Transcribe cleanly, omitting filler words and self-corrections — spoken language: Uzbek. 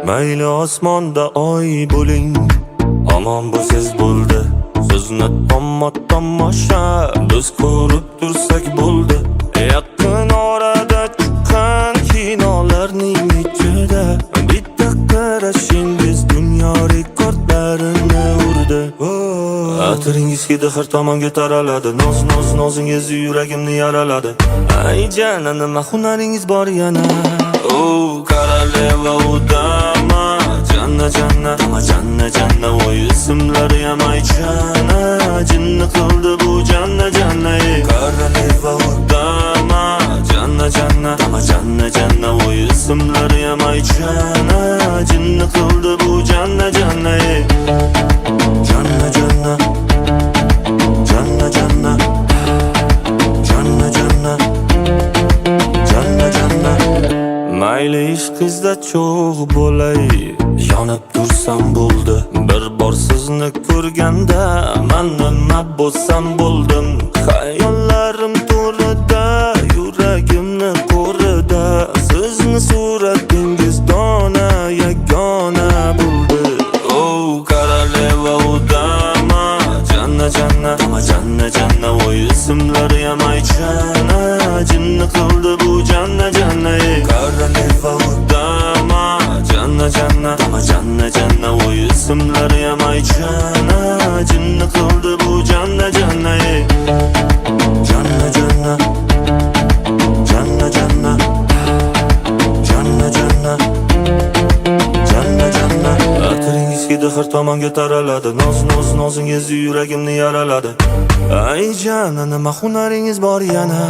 Mayli osmonda oy bo'ling, omon bo'lsiz bo'ldi. Sizni tomosha biz ko'rib tursak bo'ldi. Yaqin orada chiqqan kinolarning ichida bitta qarashingiz dunyo rekordlarini urdi. Atiringiz hidi har tomonga taraladi. Nozingiz yuragimni yaraladi. Ay jana, nima hunaringiz bor yana? Koroleva udama, janna janna, voy ismlari ham aytishana. Jinni qildi bu janna. Koroleva udama, janna janna, voy ismlari ham aytishana. Jinni qildi bu janna. Janna mayli ishqizda cho'g' bo'lay, yonib tursam bo'ldi. Bir bor sizni ko'rganda men nima bo'lsam bo'ldim. Xayollarim to'rida, yuragimni qo'rida. Sizni suratingiz dona yagona bo'ldi. Koroleva udama, janna janna, voy ismlari ham aytishana. Jinni qildi bu janna. Koroleva udama, janna janna, voy ismlari ham aytishana. Jinni qildi bu janna. Janna atiringiz hidi har tomonga taraladi. Nozingiz yuragimni yaraladi. Ay jana, nima hunaringiz bor yana?